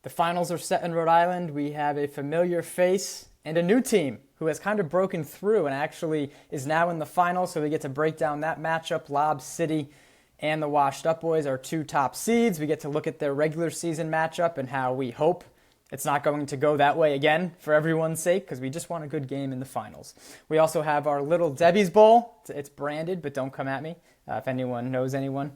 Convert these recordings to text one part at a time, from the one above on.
The finals are set in Rhode Island. We have a familiar face and a new team who has kind of broken through and actually is now in the finals. So we get to break down that matchup. Lob City and the Washed Up Boys are two top seeds. We get to look at their regular season matchup and how we hope it's not going to go that way again for everyone's sake, because we just want a good game in the finals. We also have our Little Debbie's Bowl. It's branded, but don't come at me. If anyone knows anyone,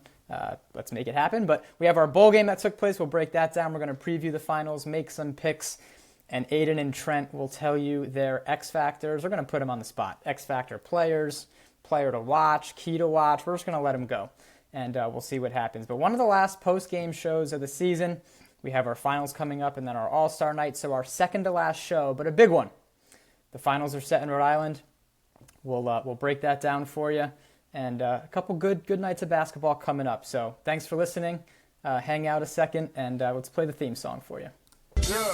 let's make it happen. But we have our bowl game that took place. We'll break that down. We're going to preview the finals, make some picks, and Aidan and Trent will tell you their X factors. We're going to put them on the spot. X factor players, player to watch, key to watch. We're just going to let them go, and we'll see what happens. But one of the last post-game shows of the season. We have our finals coming up and then our All-Star night, so our second to last show, but a big one. The finals are set in Rhode Island. We'll break that down for you, and a couple good nights of basketball coming up. So thanks for listening. Hang out a second, and let's play the theme song for you. Yeah,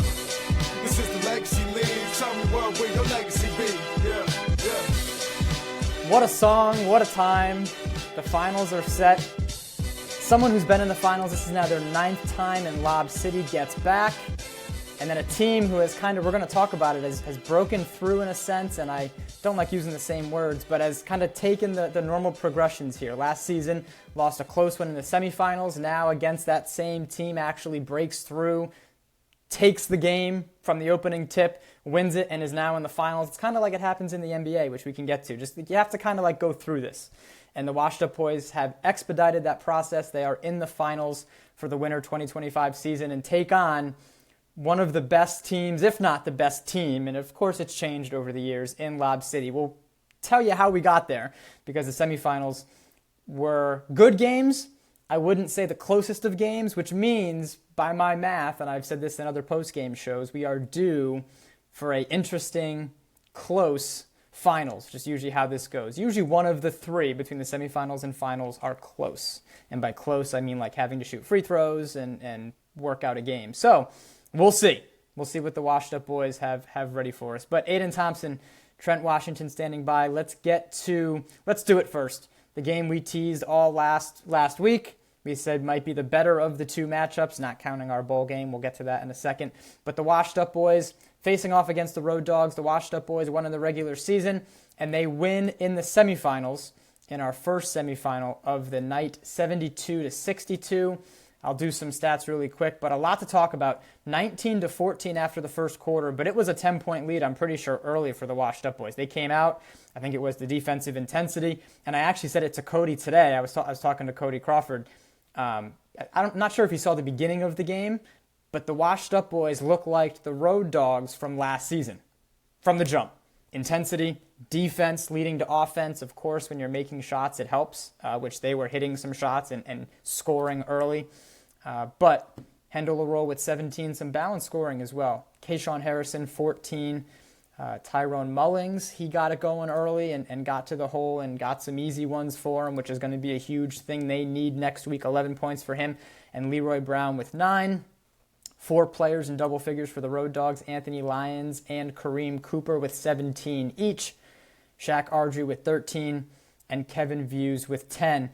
this is the Legacy League. Tell me what will your legacy be? Yeah. What a song, what a time. The finals are set. Someone who's been in the finals, this is now their 9th time, and Lob City gets back. And then a team who has kind of, we're going to talk about it, has broken through in a sense, and I don't like using the same words, but has kind of taken the normal progressions here. Last season, lost a close one in the semifinals. Now against that same team, actually breaks through, takes the game from the opening tip, wins it, and is now in the finals. It's kind of like it happens in the NBA, which we can get to. Just you have to kind of like go through this. And the Washed Up Boys have expedited that process. They are in the finals for the winter 2025 season and take on one of the best teams, if not the best team. And of course, it's changed over the years in Lob City. We'll tell you how we got there, because the semifinals were good games. I wouldn't say the closest of games, which means by my math, and I've said this in other post-game shows, we are due for an interesting, close finals, just usually how this goes. Usually one of the three between the semifinals and finals are close. And by close, I mean like having to shoot free throws and work out a game. So we'll see. We'll see what the Washed Up Boys have ready for us. But Aidan Thompson, Trent Washington standing by. Let's do it first. The game we teased all last week. We said might be the better of the two matchups, not counting our bowl game. We'll get to that in a second. But the Washed Up Boys facing off against the Road Dogs. The Washed Up Boys won in the regular season, and they win in the semifinals in our first semifinal of the night, 72-62. I'll do some stats really quick, but a lot to talk about. 19-14 after the first quarter, but it was a 10-point lead, I'm pretty sure, early for the Washed Up Boys. They came out. I think it was the defensive intensity, and I actually said it to Cody today. I was talking to Cody Crawford. I'm not sure if he saw the beginning of the game, but the Washed Up Boys look like the Road Dogs from last season, from the jump. Intensity, defense leading to offense. Of course, when you're making shots, it helps, which they were hitting some shots and scoring early. But Hendel Leroy with 17, some balanced scoring as well. Kayshawn Harrison, 14. Tyrone Mullings, he got it going early and got to the hole and got some easy ones for him, which is going to be a huge thing they need next week. 11 points for him. And Leroy Brown with 9. 4 players in double figures for the Road Dogs, Anthony Lyons and Kareem Cooper with 17 each. Shaq Ardrey with 13 and Kevin Views with 10.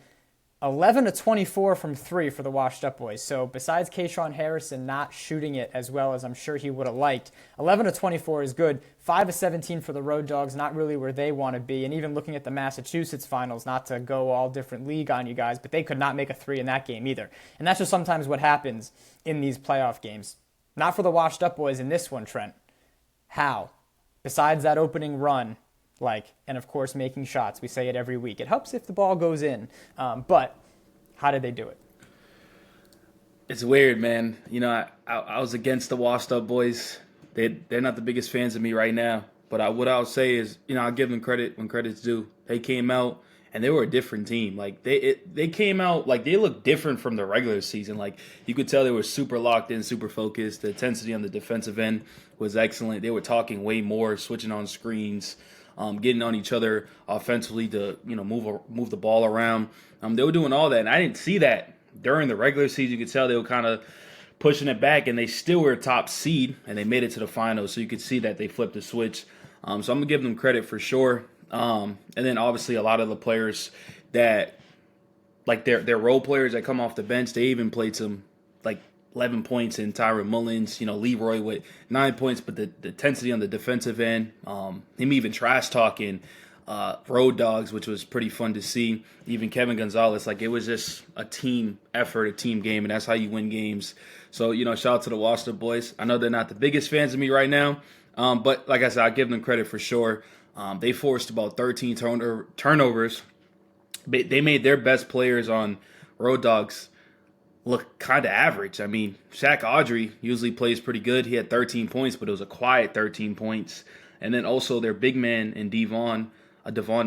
11-24 from 3 for the Washed Up Boys. So besides Kayshawn Harrison not shooting it as well as I'm sure he would have liked, 11-24 is good. 5-17 for the Road Dogs, not really where they want to be. And even looking at the Massachusetts finals, not to go all different league on you guys, but they could not make a 3 in that game either. And that's just sometimes what happens in these playoff games. Not for the Washed Up Boys in this one, Trent. How? Besides that opening run, and of course making shots. We say it every week. It helps if the ball goes in. But how did they do it? It's weird, man. You know, I was against the Washed Up Boys. They're not the biggest fans of me right now. But what I'll say is, I'll give them credit when credit's due. They came out and they were a different team. They came out they looked different from the regular season. You could tell they were super locked in, super focused. The intensity on the defensive end was excellent. They were talking way more, switching on screens. Getting on each other offensively to move the ball around. They were doing all that, and I didn't see that during the regular season. You could tell they were kind of pushing it back, and they still were a top seed, and they made it to the finals. So you could see that they flipped the switch. So I'm gonna give them credit for sure. And then obviously a lot of the players that their role players that come off the bench, they even played some 11 points, and Tyron Mullins, Leroy with 9 points, but the intensity on the defensive end, him even trash talking Road Dogs, which was pretty fun to see. Even Kevin Gonzalez, like, it was just a team effort, a team game, and that's how you win games. So, shout out to the Washed Up boys. I know they're not the biggest fans of me right now, but like I said, I give them credit for sure. They forced about 13 turnovers. They made their best players on Road Dogs look kind of average. I mean, Shaq Audrey usually plays pretty good. He had 13 points, but it was a quiet 13 points. And then also their big man in Devon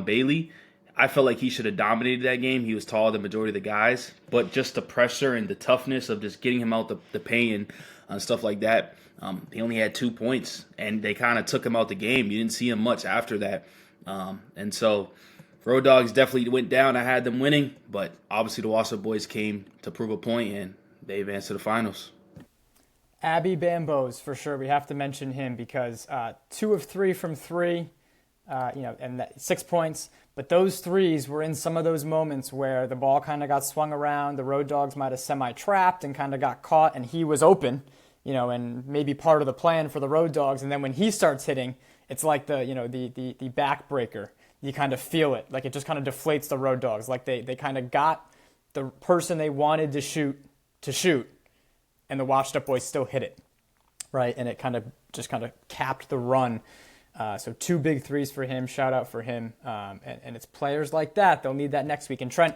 Bailey, I felt like he should have dominated that game. He was taller than the majority of the guys. But just the pressure and the toughness of just getting him out the paint and stuff like that, he only had 2 points. And they kind of took him out the game. You didn't see him much after that. And so Road Dogs definitely went down. I had them winning, but obviously the Washoe boys came to prove a point, and they advanced to the finals. Abby Bambos, for sure. We have to mention him because 2 of 3 from 3, and 6 points. But those threes were in some of those moments where the ball kind of got swung around. The Road Dogs might have semi-trapped and kind of got caught, and he was open, and maybe part of the plan for the Road Dogs. And then when he starts hitting, it's like the backbreaker. You kind of feel it, like it just kind of deflates the Road Dogs. Like they kind of got the person they wanted to shoot, and the Washed Up boys still hit it, right? And it kind of capped the run. So 2 big threes for him. Shout out for him. And it's players like that. They'll need that next week. And Trent,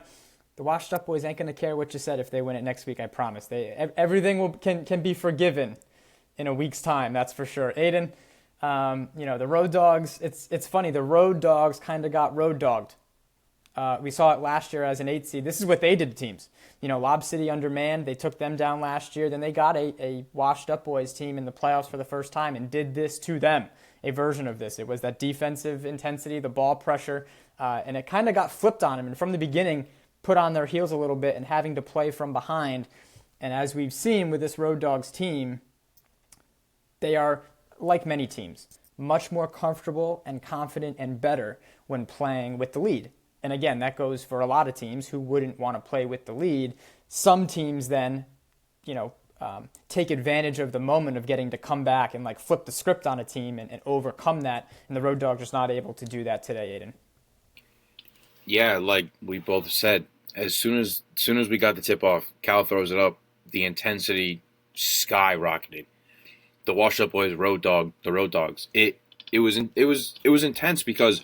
the Washed Up boys ain't going to care what you said if they win it next week, I promise. Everything can be forgiven in a week's time, that's for sure. Aidan, the Road Dogs, it's funny. The Road Dogs kind of got road dogged. We saw it last year as an 8 seed. This is what they did to teams. Lob City undermanned. They took them down last year. Then they got a Washed Up boys team in the playoffs for the first time and did this to them, a version of this. It was that defensive intensity, the ball pressure, and it kind of got flipped on them. And from the beginning, put on their heels a little bit and having to play from behind. And as we've seen with this Road Dogs team, they are, like many teams, much more comfortable and confident and better when playing with the lead. And again, that goes for a lot of teams who wouldn't want to play with the lead. Some teams then, take advantage of the moment of getting to come back and like flip the script on a team and overcome that. And the Road Dogs just not able to do that today, Aidan. Yeah, like we both said, as soon as we got the tip off, Cal throws it up, the intensity skyrocketed. The Washed Up boys, the Road Dogs. It was intense because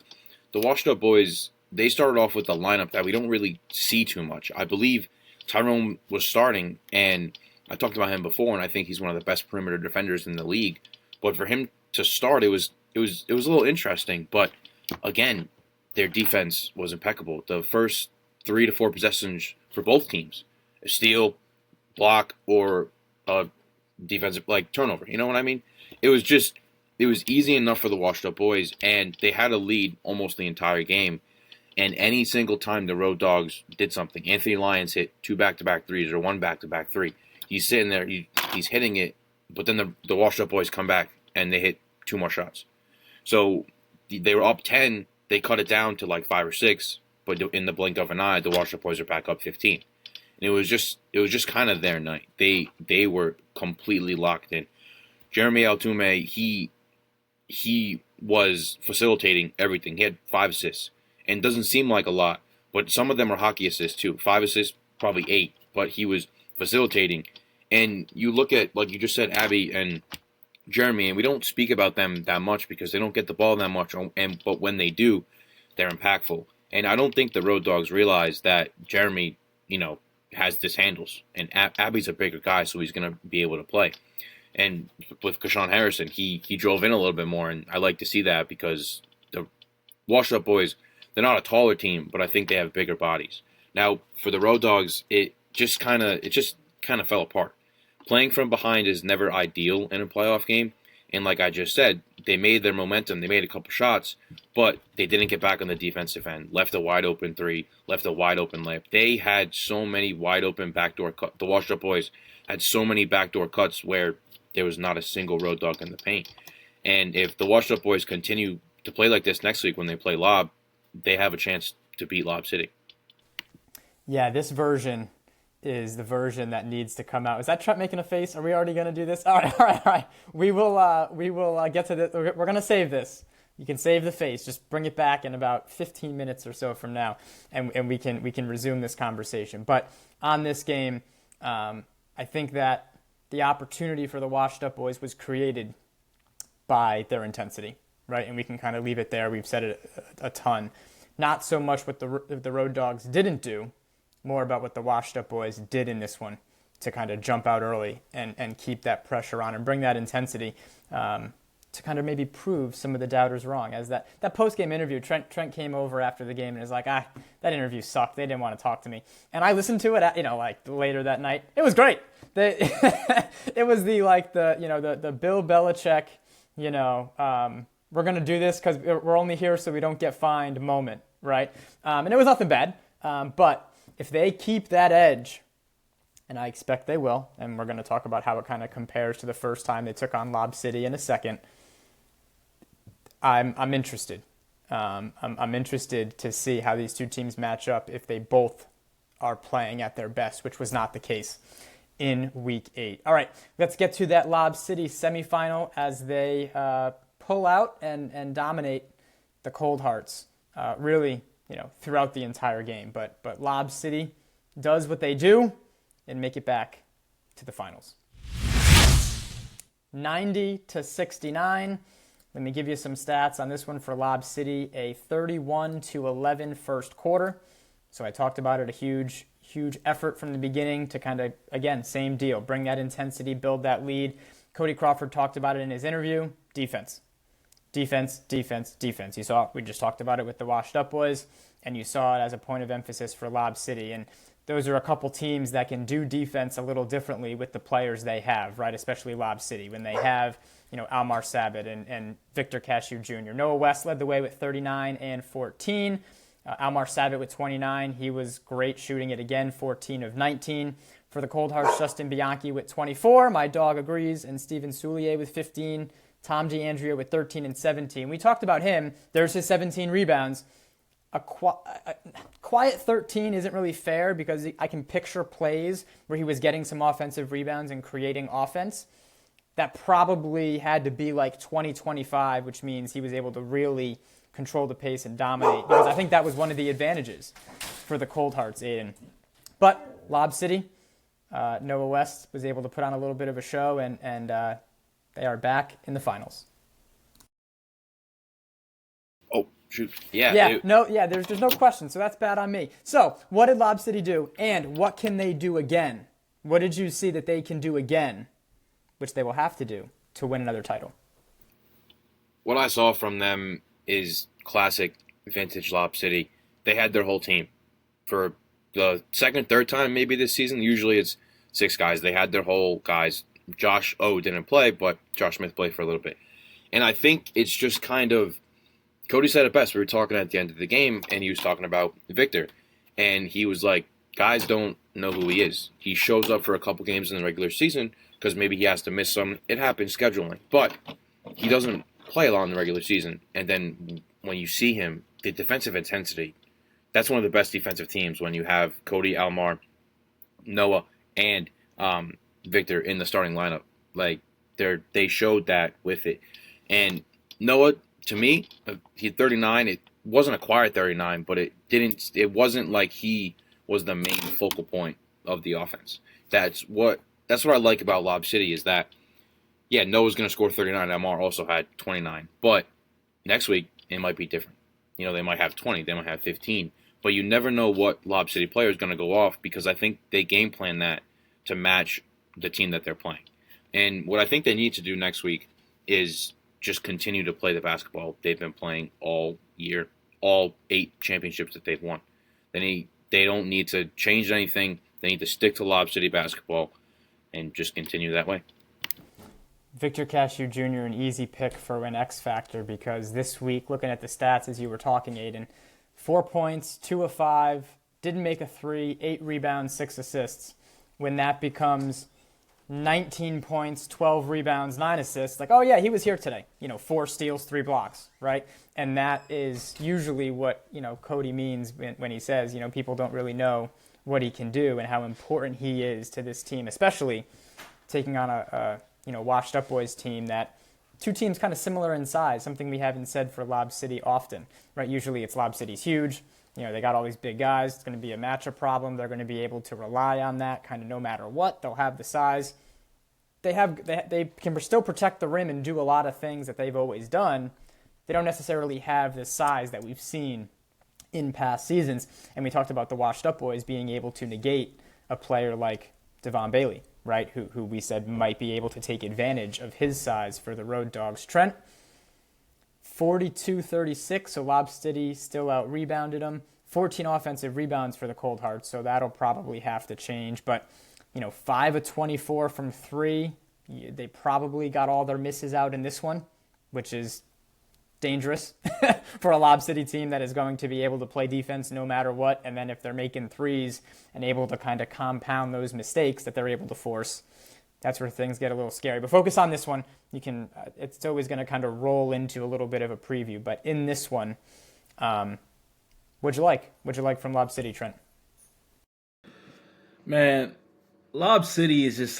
the Washed Up boys, they started off with a lineup that we don't really see too much. I believe Tyrone was starting, and I talked about him before, and I think he's one of the best perimeter defenders in the league. But for him to start, it was a little interesting. But again, their defense was impeccable. The first 3 to 4 possessions for both teams, a steal, block, or a defensive turnover. You know what I mean? It was easy enough for the Washed Up boys, and they had a lead almost the entire game. And any single time the Road Dogs did something, Anthony Lyons hit 2 back-to-back threes or 1 back-to-back three. He's sitting there, he's hitting it, but then the Washed Up boys come back and they hit 2 more shots. So they were up 10, they cut it down to 5 or 6, but in the blink of an eye, the Washed Up boys are back up 15. And it was just kind of their night. They were completely locked in. Jeremy Altuve, he was facilitating everything. He had 5 assists. And it doesn't seem like a lot, but some of them are hockey assists too. 5 assists, probably 8, but he was facilitating. And you look at, like you just said, Abby and Jeremy, and we don't speak about them that much because they don't get the ball that much, but when they do, they're impactful. And I don't think the Road Dogs realize that Jeremy, has this handles. And Abby's a bigger guy, so he's going to be able to play. And with Kashawn Harrison, he drove in a little bit more, and I like to see that because the Washed Up boys, they're not a taller team, but I think they have bigger bodies. Now, for the Road Dogs, it just kind of fell apart. Playing from behind is never ideal in a playoff game, and like I just said, they made their momentum. They made a couple shots, but they didn't get back on the defensive end. Left a wide open 3, left a wide open layup. They had so many wide open backdoor cuts. The Washed Up boys had so many backdoor cuts where there was not a single Road Dog in the paint. And if the Washed Up boys continue to play like this next week when they play Lob, they have a chance to beat Lob City. Yeah, this version is the version that needs to come out. Is that Trent making a face? Are we already going to do this? All right. We will get to this. We're going to save this. You can save the face. Just bring it back in about 15 minutes or so from now, and we can resume this conversation. But on this game, I think that the opportunity for the washed up boys was created by their intensity, right? And we can kind of leave it there. We've said it a ton. Not so much what the Road Dogs didn't do, more about what the washed up boys did in this one to kind of jump out early and keep that pressure on and bring that intensity to kind of maybe prove some of the doubters wrong. As that post-game interview, Trent came over after the game and was like, that interview sucked. They didn't want to talk to me. And I listened to it, like later that night. It was great. It was the Bill Belichick, we're going to do this because we're only here so we don't get fined moment, right? And it was nothing bad. But if they keep that edge, and I expect they will, and we're going to talk about how it kind of compares to the first time they took on Lob City in a second, I'm interested. I'm interested to see how these two teams match up if they both are playing at their best, which was not the case in Week 8. All right, let's get to that Lob City semifinal as they pull out and dominate the Cold Hearts, really, throughout the entire game. But Lob City does what they do and make it back to the finals. 90-69. Let me give you some stats on this one for Lob City. A 31-11 first quarter. So I talked about it, a huge effort from the beginning to kind of, again, same deal. Bring that intensity, build that lead. Cody Crawford talked about it in his interview. Defense. You saw, we just talked about it with the washed up boys, and you saw it as a point of emphasis for Lob City. And those are a couple teams that can do defense a little differently with the players they have, right? Especially Lob City, when they have, Almar Sabat and Victor Cashew Jr. Noah West led the way with 39 and 14. Almar Sabat with 29. He was great shooting it again, 14 of 19. For the Cold Hearts, Justin Bianchi with 24. My dog agrees. And Steven Soulier with 15. Tom DeAndrea with 13 and 17. We talked about him. There's his 17 rebounds. A quiet 13 isn't really fair because I can picture plays where he was getting some offensive rebounds and creating offense. That probably had to be like 20-25, which means he was able to really control the pace and dominate, because I think that was one of the advantages for the Cold Hearts, Aidan. But Lob City, Noah West was able to put on a little bit of a show, and they are back in the finals. Oh, shoot. Yeah. There's no question. So that's bad on me. So what did Lob City do, and what can they do again? What did you see that they can do again, which they will have to do to win another title? What I saw from them is classic vintage Lob City. They had their whole team. For the second, third time maybe this season, usually it's 6 guys. They had their whole guys. Josh O didn't play, but Josh Smith played for a little bit. And I think it's just kind of, Cody said it best. We were talking at the end of the game, and he was talking about Victor. And he was like, guys don't know who he is. He shows up for a couple games in the regular season because maybe he has to miss some. It happens scheduling. But he doesn't play a lot in the regular season. And then when you see him, the defensive intensity, that's one of the best defensive teams when you have Cody, Almar, Noah, and Victor in the starting lineup. Like, they showed that with it. And Noah, to me, he had 39. It wasn't a quiet 39, but it wasn't like he was the main focal point of the offense. That's what I like about Lob City is that, yeah, Noah's going to score 39. Almar also had 29. But next week, it might be different. They might have 20. They might have 15. But you never know what Lob City player is going to go off, because I think they game plan that to match the team that they're playing. And what I think they need to do next week is just continue to play the basketball they've been playing all year, all 8 championships that they've won. They don't need to change anything. They need to stick to Lob City basketball and just continue that way. Victor Cashew Jr., an easy pick for an X factor, because this week, looking at the stats as you were talking, Aidan, 4 points, 2 of 5, didn't make a 3, 8 rebounds, 6 assists. When that becomes 19 points, 12 rebounds, 9 assists, like, oh yeah, he was here today. 4 steals, 3 blocks, right? And that is usually what, Cody means when he says, people don't really know what he can do and how important he is to this team, especially taking on a washed up boys team that two teams kind of similar in size, something we haven't said for Lob City often, right? Usually it's Lob City's huge. They got all these big guys. It's going to be a matchup problem. They're going to be able to rely on that kind of no matter what. They'll have the size. They can still protect the rim and do a lot of things that they've always done. They don't necessarily have the size that we've seen in past seasons. And we talked about the washed up boys being able to negate a player like Devon Bailey, right? Who we said might be able to take advantage of his size for the Road Dogs. Trent, 42-36, so Lob City still out-rebounded them. 14 offensive rebounds for the Cold Hearts, so that'll probably have to change. But, 5 of 24 from 3. They probably got all their misses out in this one, which is dangerous for a Lob City team that is going to be able to play defense no matter what. And then if they're making threes and able to kind of compound those mistakes that they're able to force, that's where things get a little scary. But focus on this one. It's always going to kind of roll into a little bit of a preview. But in this one, what'd you like? What'd you like from Lob City, Trent? Man, Lob City is just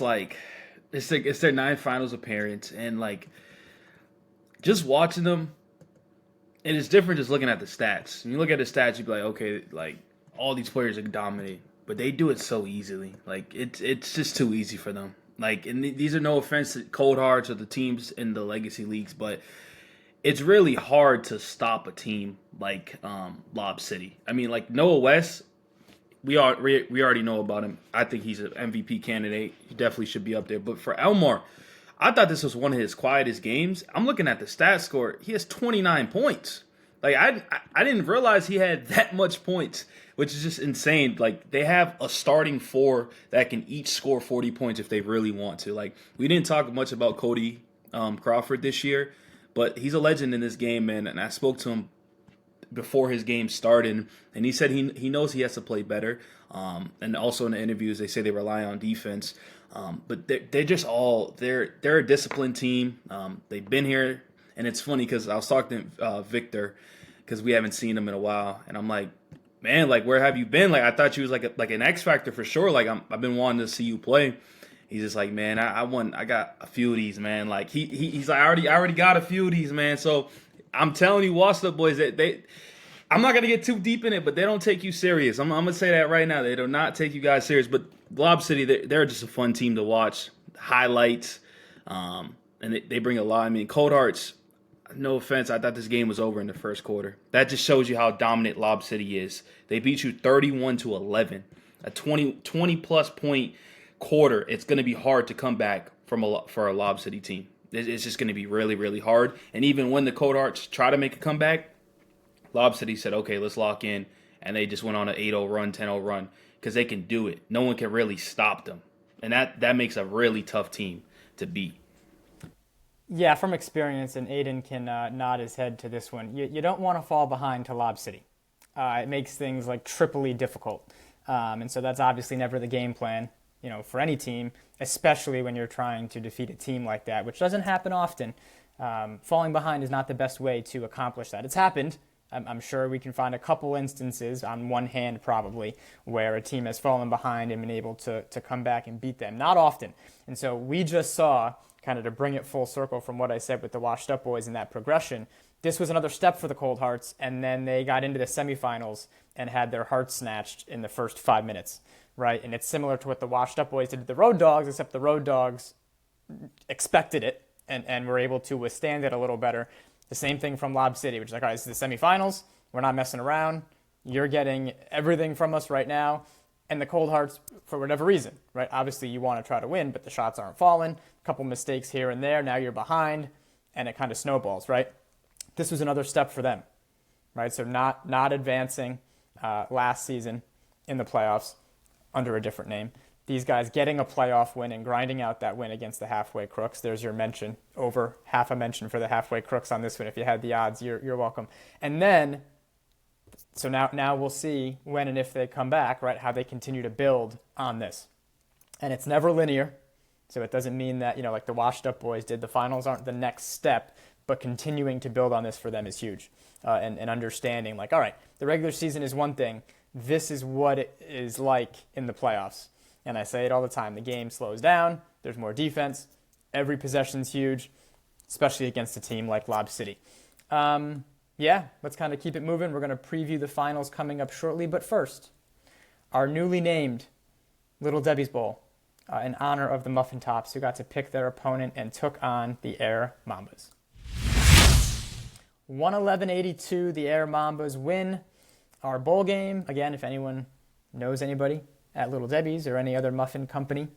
it's their 9th finals appearance, and just watching them, and it's different just looking at the stats. When you look at the stats, you be like, okay, all these players are dominant, but they do it so easily. It's just too easy for them. And these are no offense to Cold Hearts or the teams in the legacy leagues, but it's really hard to stop a team like Lob City. I mean, Noah West, we already know about him. I think he's an MVP candidate. He definitely should be up there. But for Elmore, I thought this was one of his quietest games. I'm looking at the stat score. He has 29 points. I didn't realize he had that much points, which is just insane. They have a starting 4 that can each score 40 points if they really want to. We didn't talk much about Cody Crawford this year, but he's a legend in this game, man. And I spoke to him before his game started, and he said he knows he has to play better. And also in the interviews, they say they rely on defense. But they're just they're a disciplined team. They've been here, and it's funny because I was talking to Victor because we haven't seen him in a while, and I'm like, man, where have you been? I thought you was like an X factor for sure. I've been wanting to see you play. He's just like, man, I got a few of these, man. He's like, I already got a few of these, man. So I'm telling you, Washed Up Boys, I'm not gonna get too deep in it, but they don't take you serious. I'm gonna say that right now. They do not take you guys serious. But Lob City, they're just a fun team to watch. Highlights, and they bring a lot. I mean, Cold Hearts, no offense, I thought this game was over in the first quarter. That just shows you how dominant Lob City is. They beat you 31-11, a 20-plus point quarter. It's going to be hard to come back for a Lob City team. It's just going to be really, really hard. And even when the Cold Hearts try to make a comeback, Lob City said, okay, let's lock in. And they just went on an 8-0 run, 10-0 run, because they can do it. No one can really stop them. And that makes a really tough team to beat. Yeah, from experience, and Aidan can nod his head to this one, you don't want to fall behind to Lob City. It makes things triply difficult. And so that's obviously never the game plan, for any team, especially when you're trying to defeat a team like that, which doesn't happen often. Falling behind is not the best way to accomplish that. It's happened. I'm sure we can find a couple instances, on one hand probably, where a team has fallen behind and been able to come back and beat them. Not often. And so we just saw, kind of to bring it full circle from what I said with the Washed Up Boys in that progression, this was another step for the Cold Hearts, and then they got into the semifinals and had their hearts snatched in the first 5 minutes, right? And it's similar to what the Washed Up Boys did to the Road Dogs, except the Road Dogs expected it and were able to withstand it a little better. The same thing from Lob City, which is all right, this is the semifinals. We're not messing around. You're getting everything from us right now. And the Cold Hearts, for whatever reason, right? Obviously, you want to try to win, but the shots aren't falling. A couple mistakes here and there. Now you're behind, and it kind of snowballs, right? This was another step for them, right? So not advancing last season in the playoffs under a different name. These guys getting a playoff win and grinding out that win against the Halfway Crooks. There's your mention. Over half a mention for the Halfway Crooks on this one. If you had the odds, you're welcome. And then, so now we'll see when and if they come back, right, how they continue to build on this. And it's never linear, so it doesn't mean that, like the Washed Up Boys did, the finals aren't the next step, but continuing to build on this for them is huge. And understanding, all right, the regular season is one thing, this is what it is like in the playoffs. And I say it all the time. The game slows down. There's more defense. Every possession's huge, especially against a team like Lob City. Let's kind of keep it moving. We're going to preview the finals coming up shortly. But first, our newly named Little Debbie's Bowl, in honor of the Muffin Tops, who got to pick their opponent and took on the Air Mambas. 111-82, the Air Mambas win our bowl game. Again, if anyone knows anybody at Little Debbie's or any other muffin company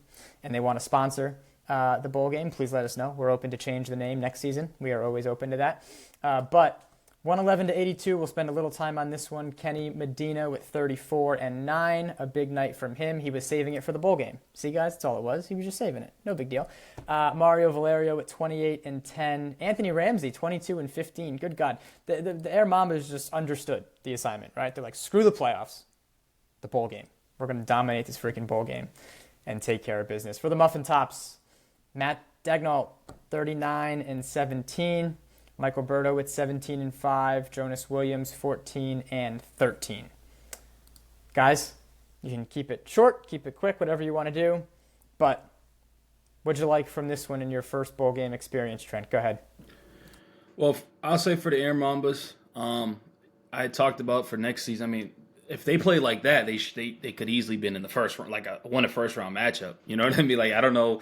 and they want to sponsor the bowl game, please let us know. We're open to change the name next season. We are always open to that. But 111-82, we'll spend a little time on this one. Kenny Medina with 34 and 9, a big night from him. He was saving it for the bowl game. See, guys, that's all it was. He was just saving it. No big deal. Mario Valerio with 28 and 10. Anthony Ramsey, 22 and 15. Good God. The Air Mambas just understood the assignment, right? They're like, screw the playoffs. The bowl game. We're going to dominate this freaking bowl game and take care of business. For the Muffin Tops, Matt Dagnall, 39 and 17. Michael Berto with 17 and 5. Jonas Williams, 14 and 13. Guys, you can keep it short, keep it quick, whatever you want to do. But what'd you like from this one in your first bowl game experience, Trent? Go ahead. Well, I'll say for the Air Mambas, I talked about for next season. I mean, if they play like that, they could easily been in the first round, like won a first round matchup. You know what I mean? Like, I don't know.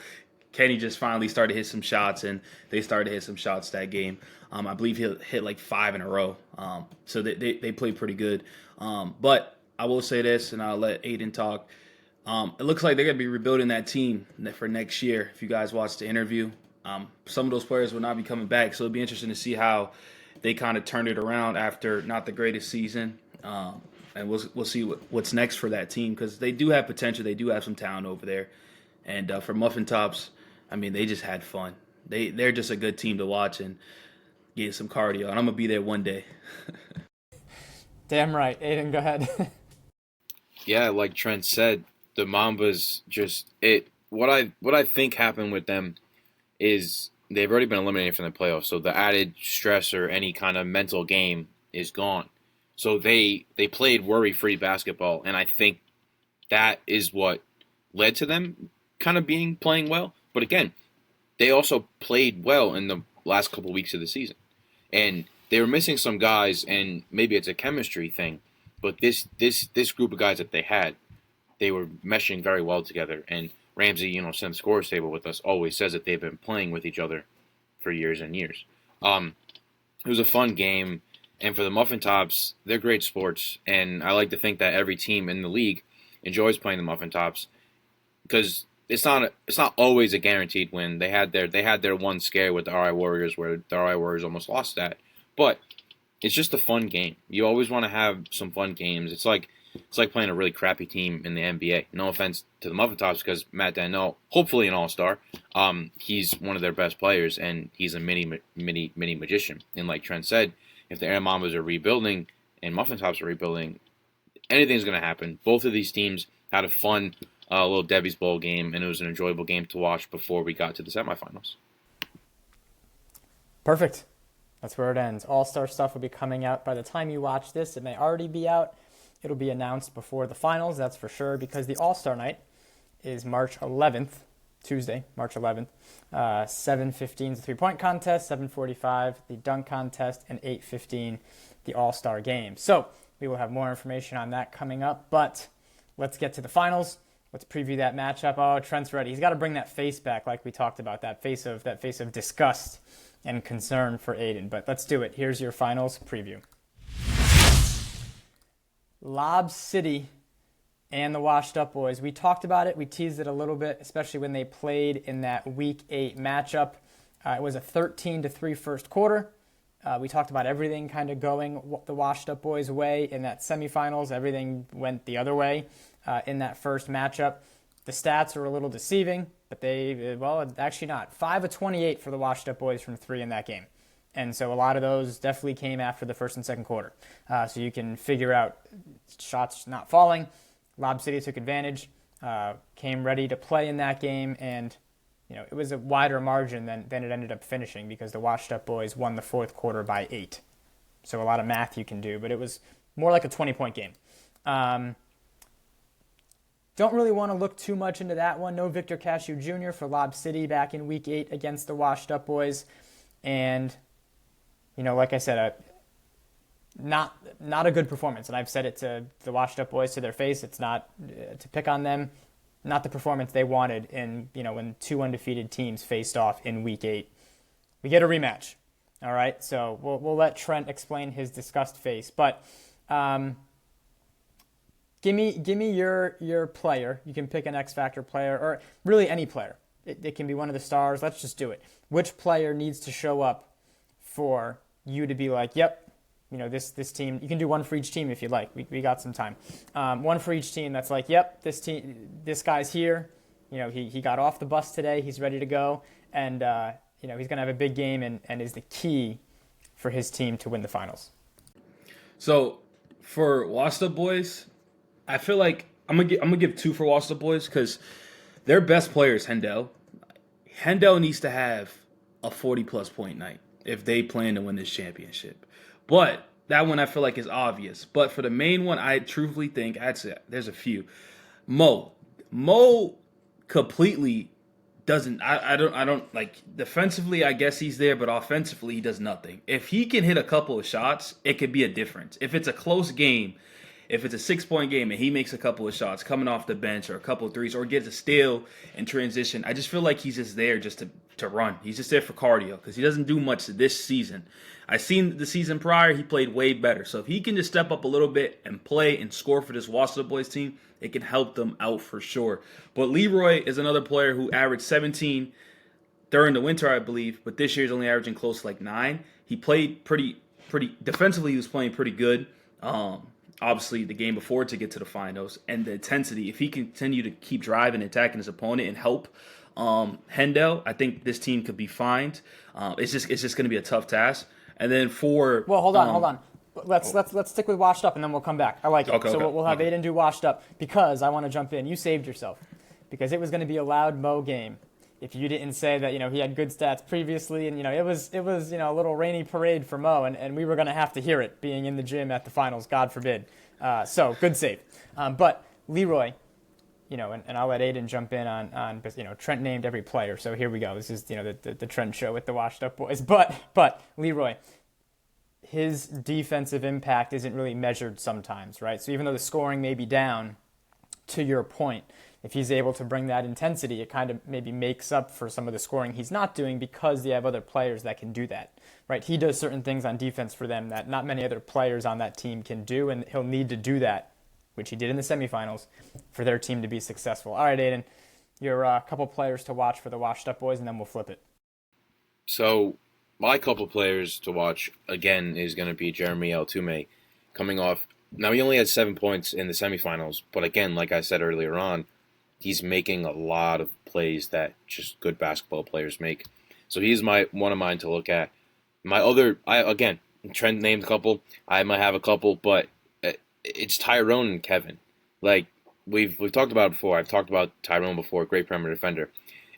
Kenny just finally started to hit some shots, and they started to hit some shots that game. I believe he hit like 5 in a row. So they played pretty good. But I will say this, and I'll let Aidan talk. It looks like they're going to be rebuilding that team for next year. If you guys watched the interview, some of those players will not be coming back. So it'll be interesting to see how they kind of turn it around after not the greatest season. And we'll see what's next for that team, because they do have potential. They do have some talent over there. And for Muffin Tops, I mean, they just had fun. They're just a good team to watch and get some cardio. And I'm going to be there one day. Damn right. Aidan, go ahead. Yeah, like Trent said, the Mambas what I think happened with them is they've already been eliminated from the playoffs. So the added stress or any kind of mental game is gone. So they played worry-free basketball, and I think that is what led to them kind of playing well. But again, they also played well in the last couple weeks of the season. And they were missing some guys, and maybe it's a chemistry thing, but this group of guys that they were meshing very well together. And Ramsey, since scores table with us, always says that they've been playing with each other for years and years. It was a fun game. And for the Muffin Tops, they're great sports, and I like to think that every team in the league enjoys playing the Muffin Tops, because it's not always a guaranteed win. They had their one scare with the RI Warriors, where the RI Warriors almost lost that, but it's just a fun game. You always want to have some fun games. It's like playing a really crappy team in the NBA. No offense to the Muffin Tops, because Matt Dagnall, hopefully an all-star, he's one of their best players, and he's a mini magician. And like Trent said, if the Air Mambas are rebuilding and Muffin Tops are rebuilding, anything's going to happen. Both of these teams had a fun Little Debbie's Bowl game, and it was an enjoyable game to watch before we got to the semifinals. Perfect. That's where it ends. All-star stuff will be coming out by the time you watch this. It may already be out. It'll be announced before the finals, that's for sure, because the All-Star night is March 11th, Tuesday, March 11th. 7:15 is the three-point contest, 7:45 the dunk contest, and 8:15 the All-Star game. So we will have more information on that coming up, but let's get to the finals. Let's preview that matchup. Oh, Trent's ready. He's got to bring that face back like we talked about, that face of disgust and concern for Aidan. But let's do it. Here's your finals preview. Lob City and the Washed Up Boys. We talked about it. We teased it a little bit, especially when they played in that Week 8 matchup. It was a 13-3 first quarter. We talked about everything kind of going the Washed Up Boys' way in that semifinals. Everything went the other way in that first matchup. The stats are a little deceiving, but actually not. 5 of 28 for the Washed Up Boys from 3 in that game. And so a lot of those definitely came after the first and second quarter. So you can figure out shots not falling. Lob City took advantage, came ready to play in that game, and it was a wider margin than it ended up finishing, because the Washed Up Boys won the fourth quarter by 8. So a lot of math you can do, but it was more like a 20-point game Don't really want to look too much into that one. No Victor Cashew Jr. for Lob City back in Week 8 against the Washed Up Boys. And, like I said, not a good performance. And I've said it to the Washed Up Boys to their face. It's not to pick on them. Not the performance they wanted when two undefeated teams faced off in Week 8. We get a rematch. All right, so we'll let Trent explain his disgust face. But give me your player. You can pick an X Factor player or really any player. It can be one of the stars. Let's just do it. Which player needs to show up for you to be like, yep, this team. You can do one for each team if you'd like. We got some time. One for each team that's like, yep, this guy's here. He got off the bus today. He's ready to go. And, he's going to have a big game and is the key for his team to win the finals. So for Washed Up Boys, I feel like I'm gonna give two for Washed Up Boys because their best player is Hendel. Hendel needs to have a 40-plus point night if they plan to win this championship. But that one I feel like is obvious. But for the main one, I truthfully think I'd say there's a few. Mo completely doesn't. I don't like defensively. I guess he's there, but offensively he does nothing. If he can hit a couple of shots, it could be a difference. If it's a close game, if it's a 6-point game and he makes a couple of shots coming off the bench or a couple of threes or gets a steal in transition, I just feel like he's just there just to run. He's just there for cardio because he doesn't do much this season. I seen the season prior, he played way better. So if he can just step up a little bit and play and score for this Washed Up Boys team, it can help them out for sure. But Leroy is another player who averaged 17 during the winter, I believe, but this year he's only averaging close to like 9. He played pretty defensively. He was playing pretty good. Obviously, the game before to get to the finals and the intensity. If he continue to keep driving, attacking his opponent, and help Hendel, I think this team could be fine. It's just going to be a tough task. And then hold on. Let's stick with Washed Up and then we'll come back. I like it. Okay, so okay. we'll have Aidan do Washed Up because I want to jump in. You saved yourself because it was going to be a loud Mo game if you didn't say that he had good stats previously and it was a little rainy parade for Mo and we were going to have to hear it being in the gym at the finals, God forbid. So good save. But Leroy, and I'll let Aidan jump in on Trent named every player. So here we go. This is the Trent show with the Washed Up Boys. But Leroy, his defensive impact isn't really measured sometimes, right? So even though the scoring may be down, to your point, if he's able to bring that intensity, it kind of maybe makes up for some of the scoring he's not doing because they have other players that can do that, right? He does certain things on defense for them that not many other players on that team can do, and he'll need to do that, which he did in the semifinals, for their team to be successful. All right, Aidan, your couple players to watch for the Washed Up Boys, and then we'll flip it. So my couple players to watch, again, is going to be Jeremy Altuve coming off. Now, he only had 7 points in the semifinals, but again, like I said earlier on, he's making a lot of plays that just good basketball players make. So he's one of mine to look at. My other, Trent named a couple. I might have a couple, but it's Tyrone and Kevin. Like, we've talked about it before. I've talked about Tyrone before, great perimeter defender.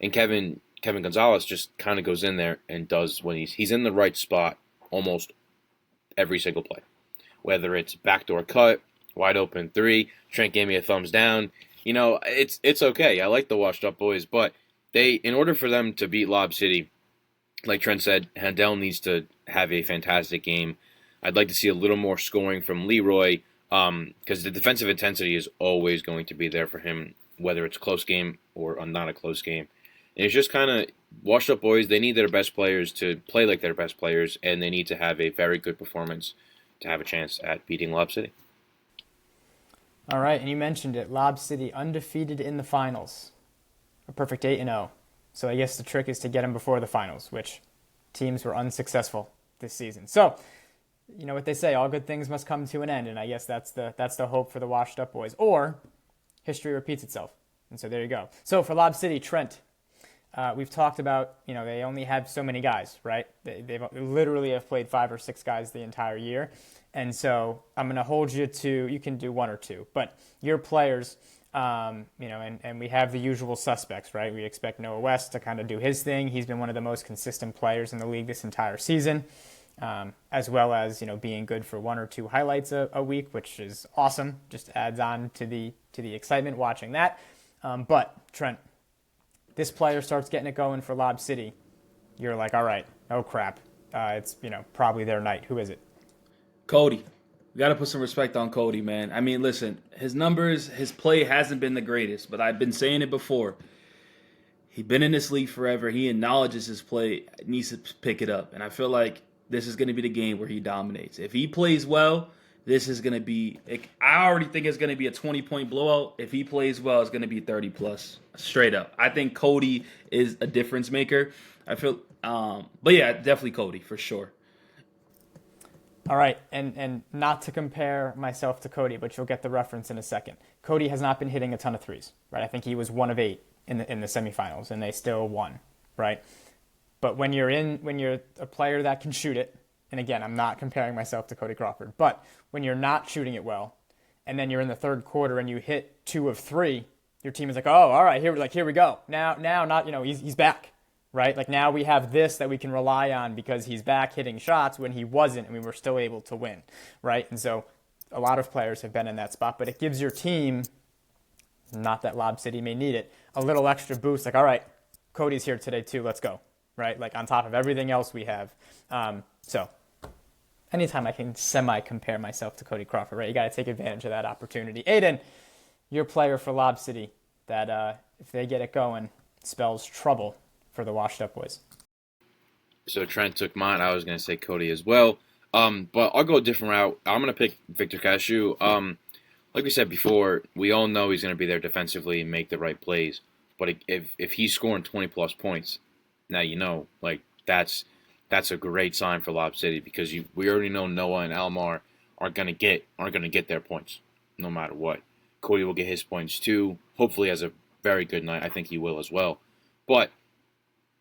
And Kevin Gonzalez just kind of goes in there and does when he's in the right spot almost every single play. Whether it's backdoor cut, wide open 3, Trent gave me a thumbs down. It's okay. I like the Washed Up Boys, but in order for them to beat Lob City, like Trent said, Hendel needs to have a fantastic game. I'd like to see a little more scoring from Leroy, because the defensive intensity is always going to be there for him, whether it's a close game or not a close game. And it's just kind of Washed Up Boys. They need their best players to play like their best players, and they need to have a very good performance to have a chance at beating Lob City. All right, and you mentioned it. Lob City undefeated in the finals. A perfect 8-0. So I guess the trick is to get them before the finals, which teams were unsuccessful this season. So, you know what they say, all good things must come to an end, and I guess that's the hope for the Washed Up Boys. Or history repeats itself. And so there you go. So for Lob City, Trent, we've talked about, they only have so many guys, right? They literally have played 5 or 6 guys the entire year. And so I'm going to hold you to, you can do 1 or 2, but your players, and we have the usual suspects, right? We expect Noah West to kind of do his thing. He's been one of the most consistent players in the league this entire season. as well as being good for one or two highlights a week, which is awesome. Just adds on to the excitement watching that. But Trent, this player starts getting it going for Lob City. You're like, all right, oh crap, it's probably their night. Who is it? Cody. We got to put some respect on Cody, man. I mean, listen, his numbers, his play hasn't been the greatest, but I've been saying it before. He's been in this league forever. He acknowledges his play, needs to pick it up. And I feel like this is going to be the game where he dominates. If he plays well, this is going to be, I already think it's going to be a 20-point blowout. If he plays well, it's going to be 30-plus, straight up. I think Cody is a difference maker. I feel, but yeah, definitely Cody, for sure. All right, and not to compare myself to Cody, but you'll get the reference in a second. Cody has not been hitting a ton of threes, right? I think he was 1 of 8 in the semifinals, and they still won, right? But when you're a player that can shoot it, and again, I'm not comparing myself to Cody Crawford, but when you're not shooting it well, and then you're in the third quarter and you hit 2 of 3, your team is like, oh, all right, here we go. Now, not he's back. Right? Like now we have this that we can rely on because he's back hitting shots when he wasn't and we were still able to win. Right? And so a lot of players have been in that spot, but it gives your team, not that Lob City may need it, a little extra boost. Like, all right, Cody's here today too. Let's go. Right? Like on top of everything else we have. So anytime I can semi-compare myself to Cody Crawford, right? You got to take advantage of that opportunity. Aidan, your player for Lob City that if they get it going, spells trouble for the washed up boys. So Trent took mine. I was going to say Cody as well. But I'll go a different route. I'm going to pick Victor Cashew. Like we said before, we all know he's going to be there defensively and make the right plays. But if he's scoring 20-plus points, now like that's a great sign for Lob City because we already know Noah and Almar aren't going to get their points no matter what. Cody will get his points too. Hopefully has a very good night. I think he will as well. But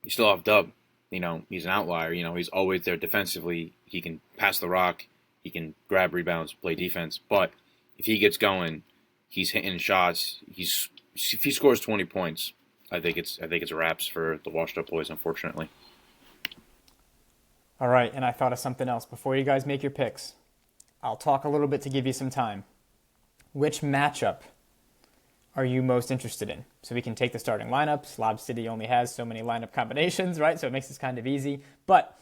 you still have Dub. He's an outlier. He's always there defensively. He can pass the rock. He can grab rebounds, play defense. But if he gets going, he's hitting shots. If he scores 20 points, I think it's wraps for the washed up boys, unfortunately. All right, and I thought of something else. Before you guys make your picks, I'll talk a little bit to give you some time. Which matchup are you most interested in? So we can take the starting lineups. Lob City only has so many lineup combinations, right? So it makes this kind of easy. But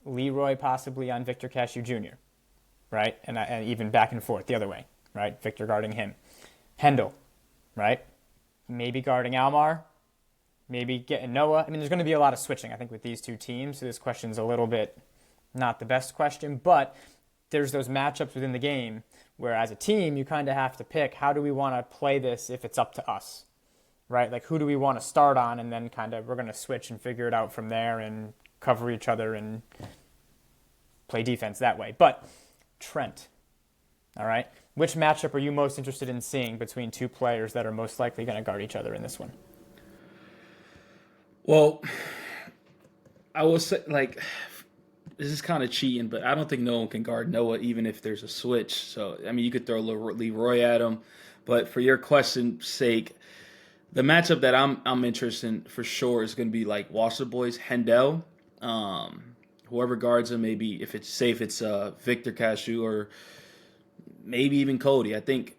Leroy possibly on Victor Cashew Jr., right? And even back and forth the other way, right? Victor guarding him. Hendel, right? Maybe guarding Almar. Maybe getting Noah. I mean, there's going to be a lot of switching, I think, with these two teams. So this question's a little bit not the best question, but there's those matchups within the game where as a team, you kind of have to pick how do we want to play this if it's up to us, right? Like who do we want to start on and then kind of we're going to switch and figure it out from there and cover each other and play defense that way. But Trent, all right, which matchup are you most interested in seeing between two players that are most likely going to guard each other in this one? Well, I will say, this is kind of cheating, but I don't think no one can guard Noah even if there's a switch. So, I mean, you could throw Leroy at him. But for your question's sake, the matchup that I'm interested in for sure is going to be like Washer Boys, Hendel. Whoever guards him, maybe if it's safe, it's Victor Cashew or maybe even Cody. I think,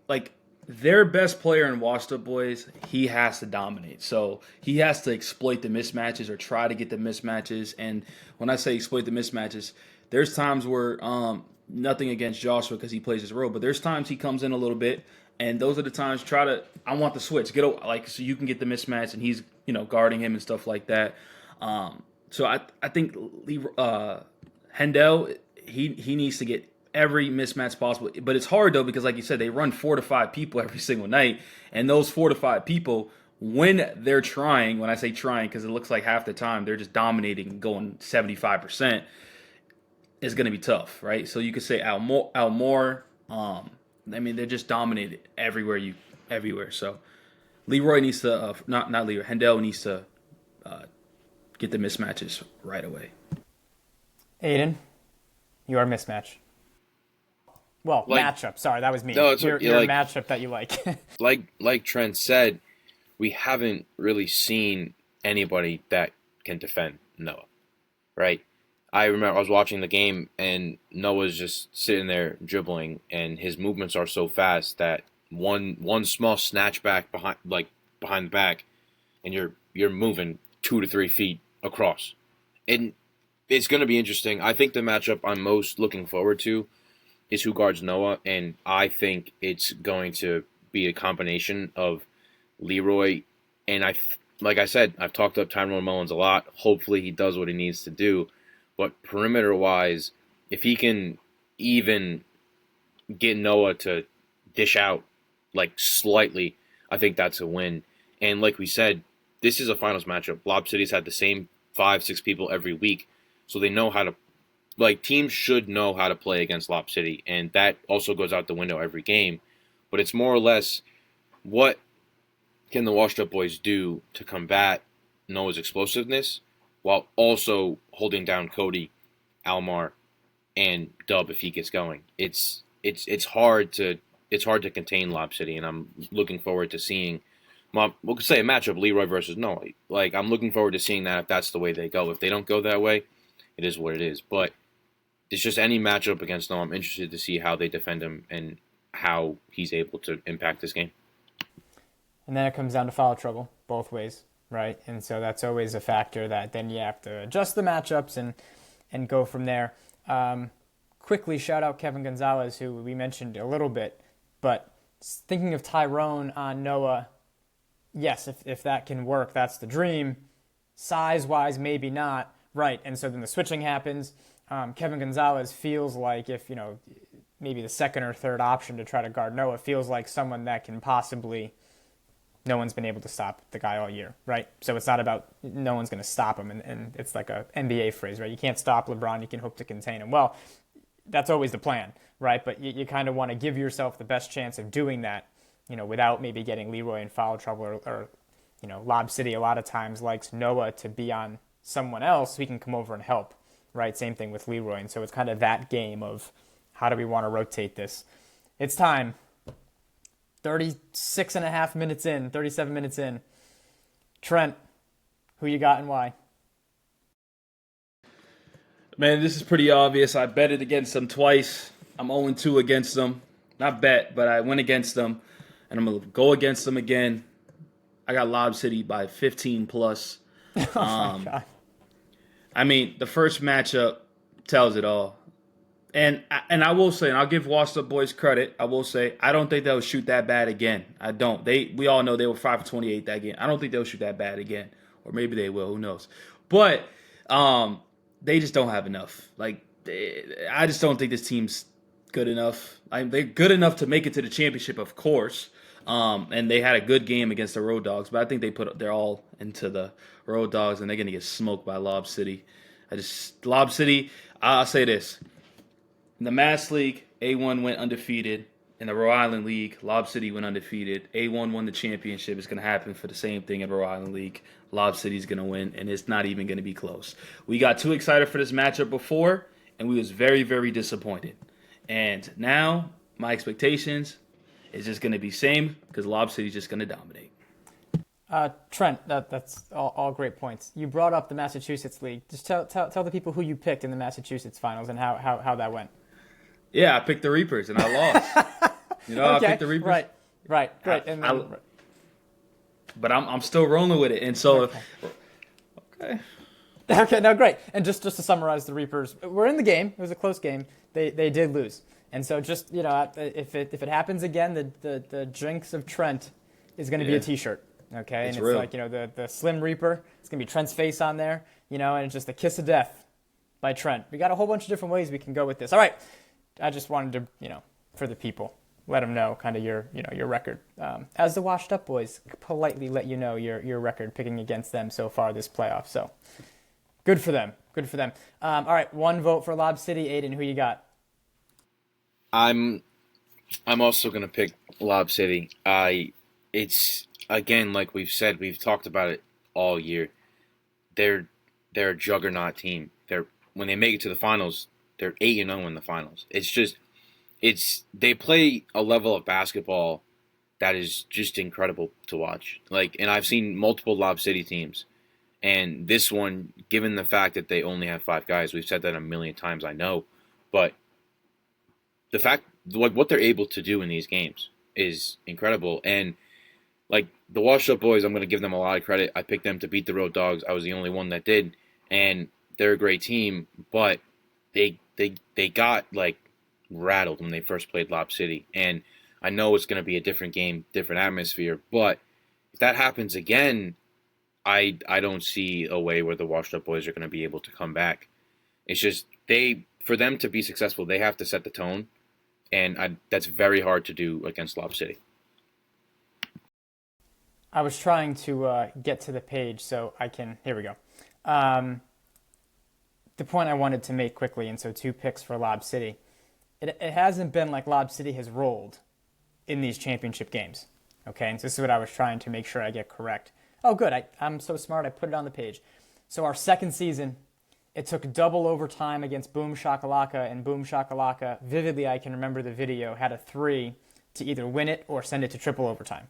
their best player in Washed Up Boys, he has to dominate. So he has to exploit the mismatches or try to get the mismatches. And when I say exploit the mismatches, there's times where nothing against Joshua because he plays his role, but there's times he comes in a little bit, and those are the times I want the switch, so you can get the mismatch, and he's guarding him and stuff like that. So I think Hendel he needs to get every mismatch possible. But it's hard, though, because like you said, they run 4 to 5 people every single night. And those 4 to 5 people, when they're trying, when I say trying, because it looks like half the time they're just dominating and going 75%, is going to be tough, right? So you could say Almore. They're just dominated everywhere. So Leroy needs to, not Leroy, Hendel needs to get the mismatches right away. Aidan, your mismatch. Well, matchup. Sorry, that was me. No, it's your matchup that you like. like Trent said, we haven't really seen anybody that can defend Noah, right? I remember I was watching the game and Noah's just sitting there dribbling, and his movements are so fast that one small snatch back behind the back, and you're moving 2 to 3 feet across, and it's going to be interesting. I think the matchup I'm most looking forward to is who guards Noah, and I think it's going to be a combination of Leroy and like I said, I've talked up Tyrone Mullins a lot. Hopefully he does what he needs to do. But perimeter-wise, if he can even get Noah to dish out like slightly, I think that's a win. And like we said, this is a finals matchup. Lob City's had the same 5-6 people every week, so they know how to. Like, teams should know how to play against Lob City, and that also goes out the window every game. But it's more or less, what can the Washed Up Boys do to combat Noah's explosiveness while also holding down Cody, Almar, and Dub if he gets going. It's hard to contain Lob City, and I'm looking forward to seeing. We'll say a matchup Leroy versus Noah. Like, I'm looking forward to seeing that if that's the way they go. If they don't go that way, it is what it is. But it's just any matchup against Noah. I'm interested to see how they defend him and how he's able to impact this game. And then it comes down to foul trouble both ways, right? And so that's always a factor that then you have to adjust the matchups and go from there. Quickly shout out Kevin Gonzalez, who we mentioned a little bit, but thinking of Tyrone on Noah, yes, if that can work, that's the dream. Size-wise, maybe not, right? And so then the switching happens. Kevin Gonzalez feels like if, maybe the second or third option to try to guard Noah feels like someone that can possibly, no one's been able to stop the guy all year, right? So it's not about no one's going to stop him, and it's like a NBA phrase, right? You can't stop LeBron, you can hope to contain him. Well, that's always the plan, right? But you kind of want to give yourself the best chance of doing that, without maybe getting Leroy in foul trouble or Lob City a lot of times likes Noah to be on someone else who can come over and help, right? Same thing with Leroy. And so it's kind of that game of how do we want to rotate this? It's time. 36.5 minutes in, 37 minutes in. Trent, who you got and why? Man, this is pretty obvious. I betted against them twice. I'm 0-2 against them. Not bet, but I went against them. And I'm going to go against them again. I got Lob City by 15 plus. Oh, my God. I mean, the first matchup tells it all. And I will say, and I'll give Washed Up Boys credit, I will say, I don't think they'll shoot that bad again. I don't. We all know they were 5 for 28 that game. I don't think they'll shoot that bad again. Or maybe they will. Who knows? But they just don't have enough. I just don't think this team's good enough. They're good enough to make it to the championship, of course. And they had a good game against the Road Dogs, but I think they're all into the Road Dogs, and they're gonna get smoked by Lob City. Lob City. I'll say this: in the Mass League, A1 went undefeated. In the Rhode Island League, Lob City went undefeated. A1 won the championship. It's gonna happen for the same thing in Rhode Island League. Lob City's gonna win, and it's not even gonna be close. We got too excited for this matchup before, and we was very, very disappointed. And now my expectations is just going to be same because Lob City's just going to dominate. Trent, that's all great points. You brought up the Massachusetts League. Just tell the people who you picked in the Massachusetts finals and how that went. Yeah, I picked the Reapers and I lost. Okay. I picked the Reapers. Right, great. But I'm still rolling with it, and so okay. Okay, no, great. And just to summarize, the Reapers were in the game. It was a close game. They did lose. And so just, if it happens again, the jinx of Trent is going to be a T-shirt, okay? It's and real. like, the Slim Reaper, it's going to be Trent's face on there, and it's just a kiss of death by Trent. We got a whole bunch of different ways we can go with this. All right, I just wanted to, for the people, let them know kind of your record. As the Washed Up Boys, politely let you know your record picking against them so far this playoff. So good for them. All right, one vote for Lob City. Aidan, who you got? I'm also gonna pick Lob City. It's again, like we've said, we've talked about it all year. They're a juggernaut team. When they make it to the finals, they're 8-0 in the finals. They play a level of basketball that is just incredible to watch. And I've seen multiple Lob City teams, And this one, given the fact that they only have 5 guys, we've said that a million times, I know, but the fact what they're able to do in these games is incredible. And like the Washed Up Boys, I'm going to give them a lot of credit. I picked them to beat the Road Dogs. I was the only one that did, and they're a great team. But they got like rattled when they first played Lob City, and I know it's going to be a different game, different atmosphere. But if that happens again, I don't see a way where the Washed Up Boys are going to be able to come back. It's just for them to be successful, they have to set the tone, and that's very hard to do against Lob City. I was trying to get to the page so I can. Here we go. The point I wanted to make quickly, and so 2 picks for Lob City. It hasn't been like Lob City has rolled in these championship games. Okay, and so this is what I was trying to make sure I get correct. Oh, good. I'm so smart. I put it on the page. So our second season, it took double overtime against Boom Shakalaka, and Boom Shakalaka, vividly I can remember the video, had a 3 to either win it or send it to triple overtime.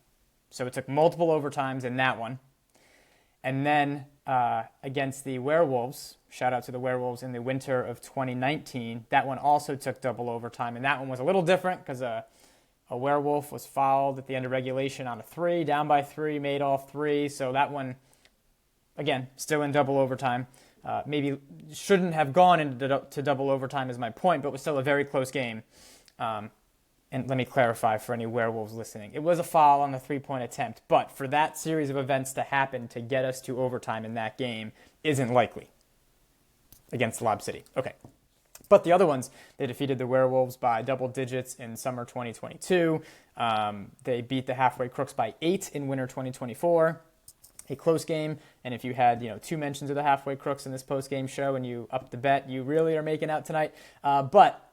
So it took multiple overtimes in that one. And then against the Werewolves, shout out to the Werewolves in the winter of 2019, that one also took double overtime. And that one was a little different because a Werewolf was fouled at the end of regulation on a 3, down by 3, made off 3. So that one, again, still in double overtime. Maybe shouldn't have gone into double overtime is my point, but was still a very close game. And let me clarify for any Werewolves listening. It was a foul on the 3-point attempt, but for that series of events to happen to get us to overtime in that game isn't likely against Lob City. Okay. But the other ones, they defeated the Werewolves by double digits in summer 2022. They beat the Halfway Crooks by 8 in winter 2024. A close game, and if you had 2 mentions of the Halfway Crooks in this post-game show and you upped the bet, you really are making out tonight. But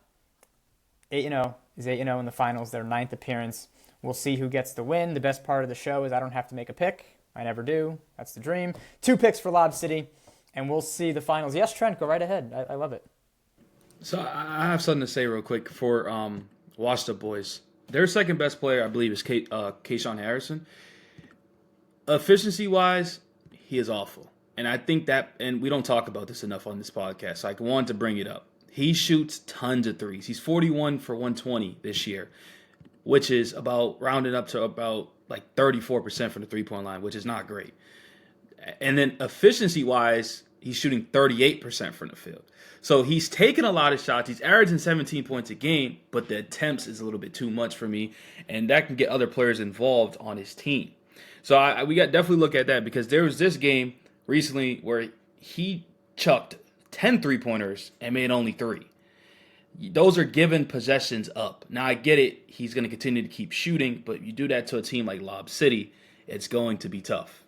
8-0 is 8-0 in the finals, their 9th appearance. We'll see who gets the win. The best part of the show is I don't have to make a pick. I never do. That's the dream. 2 picks for Lob City, and we'll see the finals. Yes, Trent, go right ahead. I love it. So I have something to say real quick for Washed Up Boys. Their second best player, I believe, is Kayshawn Harrison. Efficiency-wise, he is awful. And I think that, and we don't talk about this enough on this podcast, so I wanted to bring it up. He shoots tons of threes. He's 41 for 120 this year, which is about rounded up to about like 34% from the three-point line, which is not great. And then efficiency-wise, he's shooting 38% from the field. So he's taking a lot of shots. He's averaging 17 points a game, but the attempts is a little bit too much for me, and that can get other players involved on his team. So we got definitely look at that, because there was this game recently where he chucked 10 3-pointers and made only 3. Those are given possessions up. Now, I get it. He's going to continue to keep shooting, but you do that to a team like Lob City, it's going to be tough.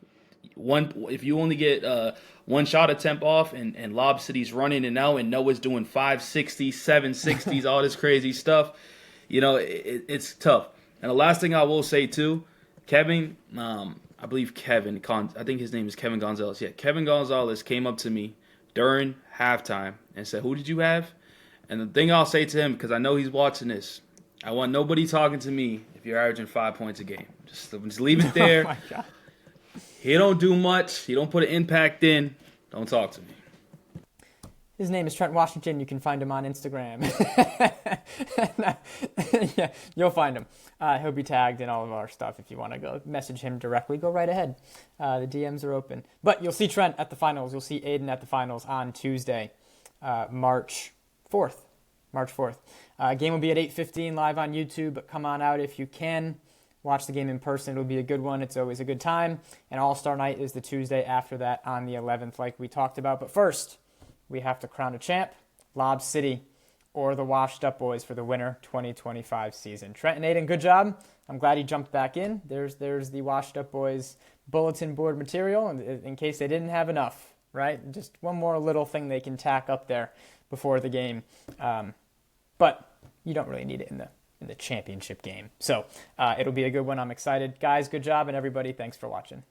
If you only get one shot attempt off and Lob City's running and out and Noah's doing 560s, 760s, all this crazy stuff, it's tough. And the last thing I will say, too, Kevin, I believe Kevin, I think his name is Kevin Gonzalez. Yeah, Kevin Gonzalez came up to me during halftime and said, "Who did you have?" And the thing I'll say to him, because I know he's watching this, I want nobody talking to me if you're averaging 5 points a game. Just leave it there. Oh my God. He don't do much. He don't put an impact in. Don't talk to me. His name is Trent Washington. You can find him on Instagram. Yeah, you'll find him. He'll be tagged in all of our stuff. If you want to go message him directly, go right ahead. The DMs are open. But you'll see Trent at the finals. You'll see Aidan at the finals on Tuesday, March 4th. Game will be at 8:15 live on YouTube, but come on out if you can. Watch the game in person. It'll be a good one. It's always a good time. And All-Star Night is the Tuesday after that on the 11th, like we talked about. But first, we have to crown a champ, Lob City, or the Washed Up Boys for the winter 2025 season. Trent and Aidan, good job. I'm glad he jumped back in. There's the Washed Up Boys bulletin board material in case they didn't have enough, right? Just one more little thing they can tack up there before the game. But you don't really need it in the championship game. So it'll be a good one. I'm excited. Guys, good job. And everybody, thanks for watching.